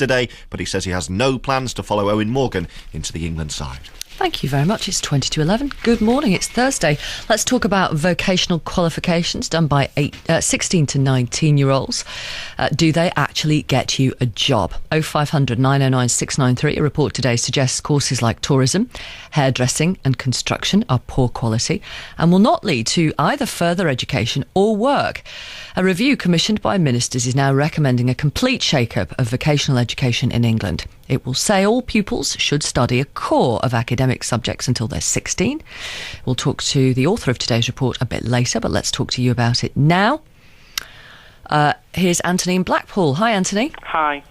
yesterday, but he says he has no plans to follow Owen Morgan into the England side. Thank you very much. It's 20 to 11. Good morning. It's Thursday. Let's talk about vocational qualifications done by 16 to 19-year-olds. Do they actually get you a job? 0500 909 693. A report today suggests courses like tourism, hairdressing and construction are poor quality and will not lead to either further education or work. A review commissioned by ministers is now recommending a complete shake-up of vocational education in England. It will say all pupils should study a core of academic subjects until they're 16. We'll talk to the author of today's report a bit later, but let's talk to you about it now. Here's Anthony in Blackpool. Hi, Anthony. Hi.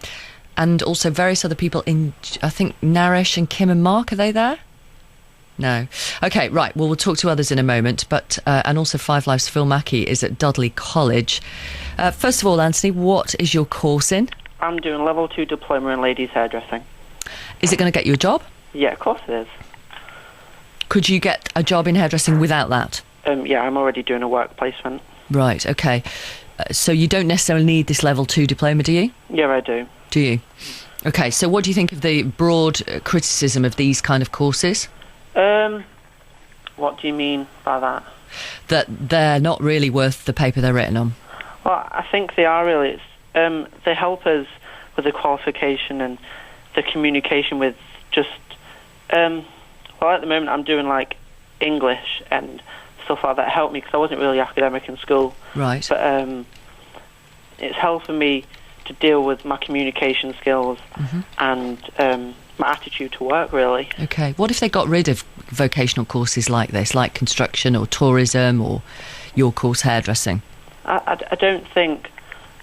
And also various other people in, I think, Naresh and Kim and Mark, are they there? No. OK, right. Well, we'll talk to others in a moment. But and also Five Lives' Phil Mackey is at Dudley College. First of all, Anthony, what is your course in? I'm doing level 2 diploma in ladies hairdressing. Is it going to get you a job? Yeah, of course it is. Could you get a job in hairdressing without that? Yeah, I'm already doing a work placement. Right, OK. So you don't necessarily need this level 2 diploma, do you? Yeah, I do. Do you? OK, so what do you think of the broad criticism of these kind of courses? What do you mean by that? That they're not really worth the paper they're written on. Well, I think they are really. They help us with the qualification and the communication with just... well, at the moment I'm doing, like, English and stuff like that. Helped me because I wasn't really academic in school. Right. But it's helping me to deal with my communication skills and my attitude to work, really. OK. What if they got rid of vocational courses like this, like construction or tourism or your course, hairdressing? I don't think...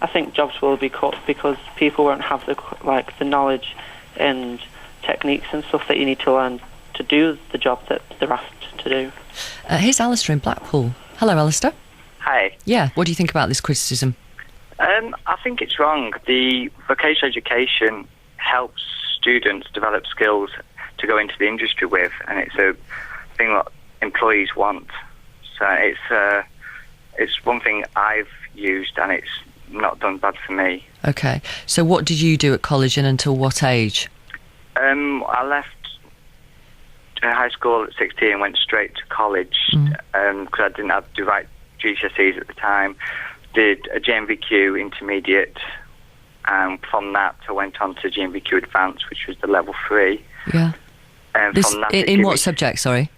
I think jobs will be cut because people won't have the knowledge and techniques and stuff that you need to learn to do the job that they're asked to do. Here's Alistair in Blackpool. Hello, Alistair. Hi. Yeah, what do you think about this criticism? I think it's wrong. The vocational education helps students develop skills to go into the industry with, and it's a thing that employees want. So it's one thing I've used, and it's not done bad for me. OK. So what did you do at college and until what age? I left high school at 16 and went straight to college because I didn't have the right GCSEs at the time. Did a GMVQ intermediate, and from that I went on to GMVQ advanced, which was the level 3. Yeah. And from that, in what subject, sorry?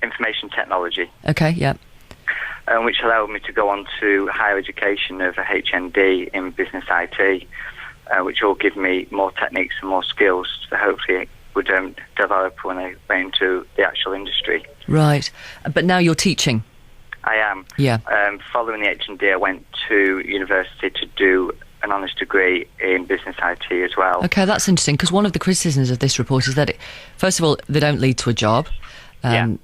Information technology. OK, yeah. Which allowed me to go on to higher education of a HND in business IT, which will give me more techniques and more skills that hopefully would develop when I went into the actual industry. Right. But now you're teaching? I am. Yeah. Following the HND, I went to university to do an honours degree in business IT as well. OK, that's interesting, because one of the criticisms of this report is that, first of all, they don't lead to a job.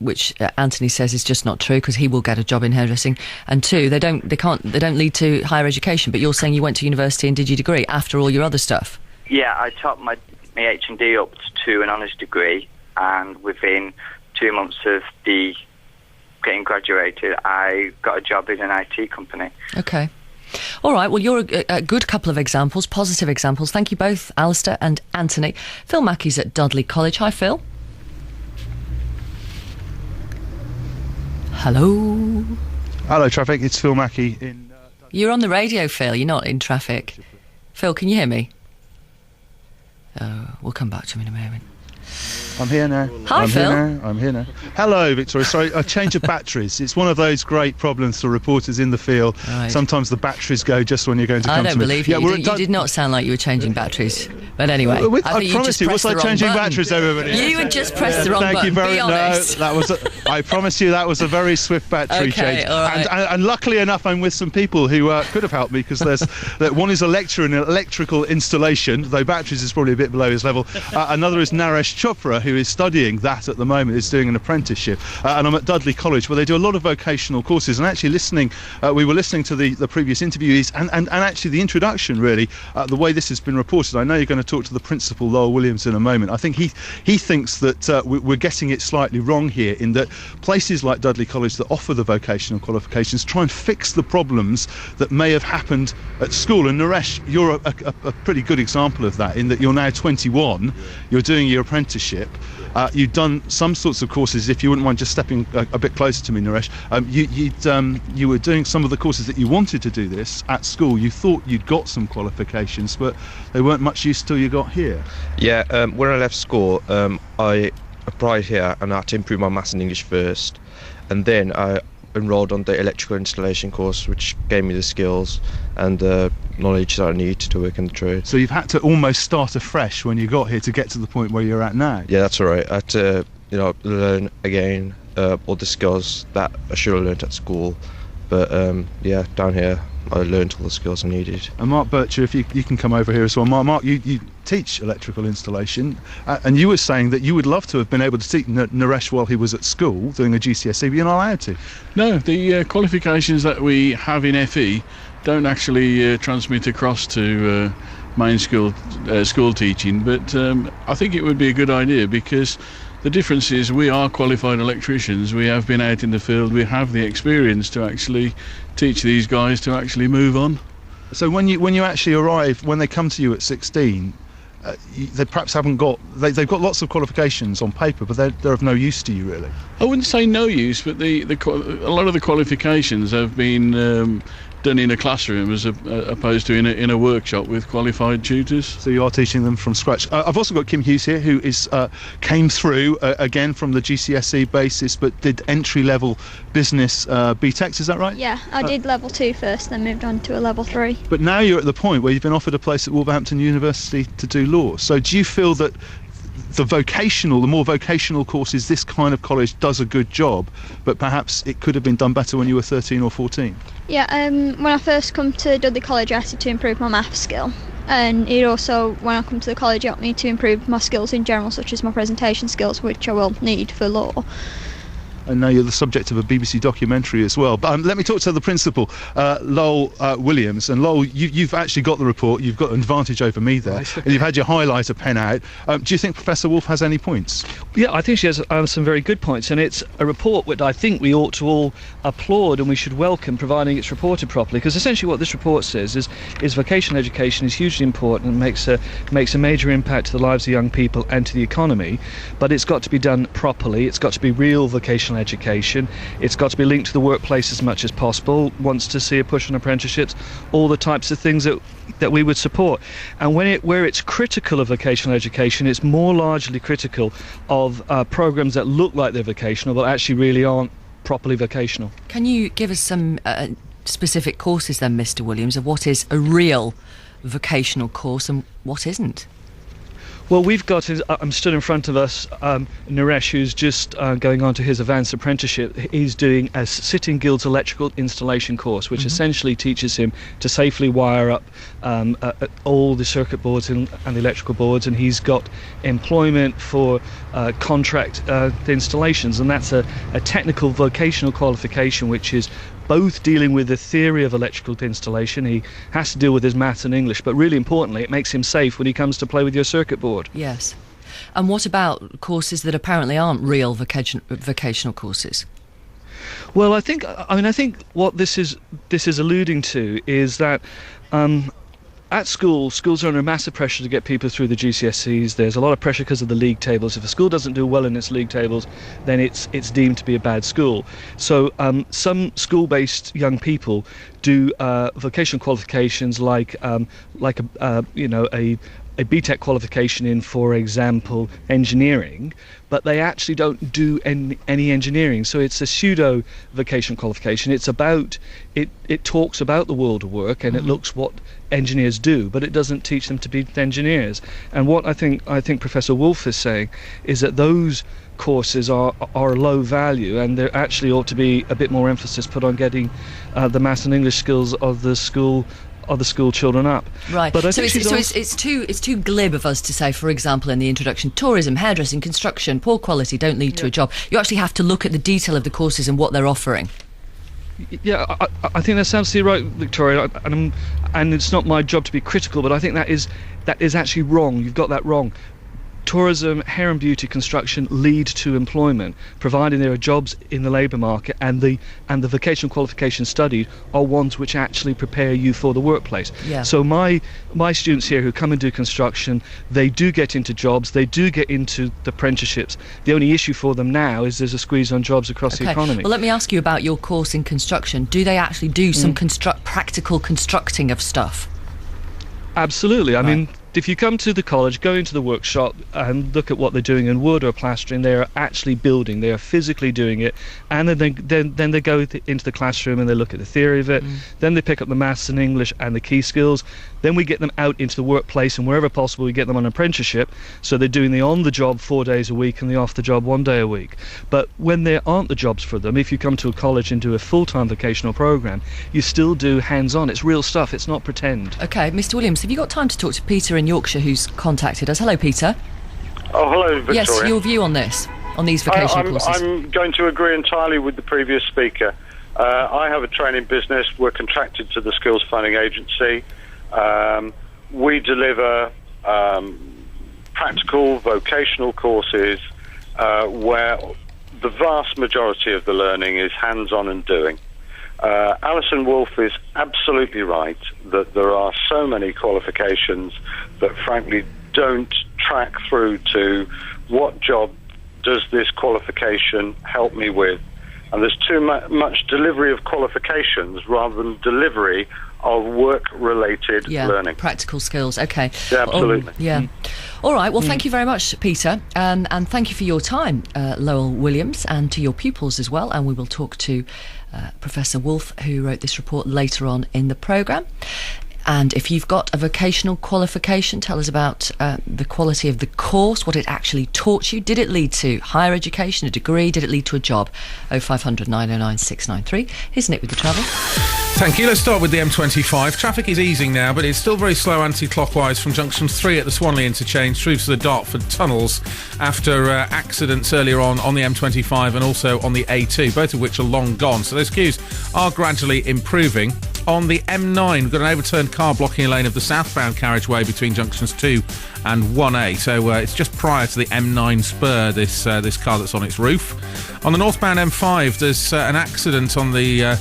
Which Anthony says is just not true because he will get a job in hairdressing, and two, they don't lead to higher education. But you're saying you went to university and did your degree after all your other stuff? Yeah, I topped my H&D up to an honours degree, and within 2 months of getting graduated, I got a job in an IT company. Okay. All right, well, you're a good couple of examples, positive examples. Thank you both, Alistair and Anthony. Phil Mackey's at Dudley College. Hi, Phil. Hello. Hello, traffic. It's Phil Mackey in... You're on the radio, Phil. You're not in traffic. Phil, can you hear me? We'll come back to him in a moment. I'm here now. Hi, Phil. I'm here now. Hello, Victoria. Sorry, a change of batteries. It's one of those great problems for reporters in the field. Right. Sometimes the batteries go just when you're going to come to me. I don't believe you. You did not sound like you were changing batteries. But anyway, I promise you, was I changing batteries, everybody? You had just pressed the wrong button. Thank you very much. No, I promise you that was a very swift battery change. All right. And luckily enough, I'm with some people who could have helped me, because one is a lecturer in electrical installation, though batteries is probably a bit below his level. Another is Naresh Chopra, who is studying that at the moment, is doing an apprenticeship, and I'm at Dudley College, where they do a lot of vocational courses. And actually we were listening to the previous interviewees and actually the introduction, really, the way this has been reported. I know you're going to talk to the principal, Lowell Williams, in a moment. I think he thinks that we're getting it slightly wrong here, in that places like Dudley College that offer the vocational qualifications try and fix the problems that may have happened at school. And Naresh, you're a pretty good example of that, in that you're now 21, you're doing your apprenticeship, you've done some sorts of courses. If you wouldn't mind just stepping a bit closer to me, Naresh, you were doing some of the courses that you wanted to do this at school. You thought you'd got some qualifications, but they weren't much use till you got here. Yeah, when I left school, I applied here and I had to improve my maths and English first, and then I enrolled on the electrical installation course, which gave me the skills and the knowledge that I need to work in the trade. So you've had to almost start afresh when you got here to get to the point where you're at now. Yeah, that's all right. I had to, learn again all the skills that I should have learned at school. But yeah, down here I learned all the skills I needed. And Mark Bircher, if you can come over here as well. Mark, you teach electrical installation, and you were saying that you would love to have been able to teach Naresh while he was at school doing a GCSE, but you're not allowed to. No, the qualifications that we have in FE don't actually transmit across to main school teaching, but I think it would be a good idea, because the difference is we are qualified electricians, we have been out in the field, we have the experience to actually teach these guys to actually move on. So when you actually arrive, when they come to you at 16, they perhaps haven't got, they've got lots of qualifications on paper, but they're of no use to you, really. I wouldn't say no use, but a lot of the qualifications have been done in a classroom as opposed to in a workshop with qualified tutors. So you are teaching them from scratch. I've also got Kim Hughes here, who came through again from the GCSE basis, but did entry-level business BTECs, is that right? Yeah, I did level 2 first, then moved on to a level 3. But now you're at the point where you've been offered a place at Wolverhampton University to do law. So do you feel that the more vocational courses, this kind of college does a good job, but perhaps it could have been done better when you were 13 or 14? Yeah, when I first come to Dudley College, I asked to improve my maths skill, and it also, when I come to the college, it helped me to improve my skills in general, such as my presentation skills, which I will need for law. And now you're the subject of a BBC documentary as well. But let me talk to the principal, Lowell Williams. And Lowell, you've actually got the report. You've got an advantage over me there. Right. And you've had your highlighter pen out. Do you think Professor Wolf has any points? Yeah, I think she has some very good points. And it's a report which I think we ought to all applaud and we should welcome, providing it's reported properly. Because essentially what this report says is vocational education is hugely important and makes a major impact to the lives of young people and to the economy. But it's got to be done properly. It's got to be real vocational education. It's got to be linked to the workplace as much as possible. Wants to see a push on apprenticeships, all the types of things that we would support. And where it's critical of vocational education, it's more largely critical of programs that look like they're vocational but actually really aren't properly vocational. Can you give us some specific courses then, Mr. Williams, of what is a real vocational course and what isn't? Well, we've got, I'm stood in front of us, Naresh, who's just going on to his advanced apprenticeship. He's doing a Sitting Guild's electrical installation course, which essentially teaches him to safely wire up all the circuit boards and the electrical boards, and he's got employment for contract installations, and that's a technical vocational qualification which is both dealing with the theory of electrical installation. He has to deal with his maths and English, but really importantly it makes him safe when he comes to play with your circuit board. Yes. And what about courses that apparently aren't real vocational courses? Well, I think what this is alluding to is that at schools are under massive pressure to get people through the GCSEs. There's a lot of pressure because of the league tables. If a school doesn't do well in its league tables, then it's deemed to be a bad school. So some school-based young people do vocational qualifications like a BTEC qualification in, for example, engineering, but they actually don't do any engineering. So it's a pseudo vocational qualification. It's about it talks about the world of work and it looks what engineers do, but it doesn't teach them to be engineers. And what I think Professor Wolf is saying is that those courses are low value, and there actually ought to be a bit more emphasis put on getting the maths and English skills of the school other school children up. Right. But I so think it's too glib of us to say, for example, in the introduction, tourism, hairdressing, construction, poor quality don't lead to a job. You actually have to look at the detail of the courses and what they're offering. Yeah, I think that sounds right, Victoria, and it's not my job to be critical, but I think that is actually wrong. You've got that wrong. Tourism, hair and beauty, construction lead to employment, providing there are jobs in the labour market, and the vocational qualifications studied are ones which actually prepare you for the workplace. Yeah. So my students here who come and do construction, they do get into jobs, they do get into the apprenticeships. The only issue for them now is there's a squeeze on jobs across the economy. Well, let me ask you about your course in construction. Do they actually do some practical constructing of stuff? Absolutely. I mean, if you come to the college, go into the workshop and look at what they're doing in wood or plastering, they are actually building, they are physically doing it, and then they go into the classroom and they look at the theory of it, then they pick up the maths and English and the key skills, then we get them out into the workplace, and wherever possible we get them on apprenticeship, so they're doing the on-the-job 4 days a week and the off-the-job 1 day a week. But when there aren't the jobs for them, if you come to a college and do a full-time vocational programme, you still do hands-on. It's real stuff, it's not pretend. OK, Mr Williams, have you got time to talk to Peter in Yorkshire who's contacted us? Hello, Peter. Oh, hello, Victoria. Yes, your view on this, on these vocational courses. I'm going to agree entirely with the previous speaker. I have a training business. We're contracted to the Skills Funding Agency. We deliver practical vocational courses where the vast majority of the learning is hands-on and doing. Alison Wolfe is absolutely right that there are so many qualifications that frankly don't track through to what job does this qualification help me with, and there's too much delivery of qualifications rather than delivery of work-related learning. Practical skills, OK. Yeah, absolutely. All right, well, thank you very much, Peter, and thank you for your time, Lowell Williams, and to your pupils as well, and we will talk to Professor Wolfe, who wrote this report, later on in the programme. And if you've got a vocational qualification, tell us about the quality of the course, what it actually taught you. Did it lead to higher education, a degree? Did it lead to a job? 0500 909 693. Here's Nick with the travel. Thank you. Let's start with the M25. Traffic is easing now, but it's still very slow anti-clockwise from junction 3 at the Swanley interchange through to the Dartford tunnels after accidents earlier on the M25 and also on the A2, both of which are long gone. So those queues are gradually improving. On the M9, we've got an overturned car blocking a lane of the southbound carriageway between junctions 2 and 1A. So it's just prior to the M9 spur, this car that's on its roof. On the northbound M5, there's an accident on the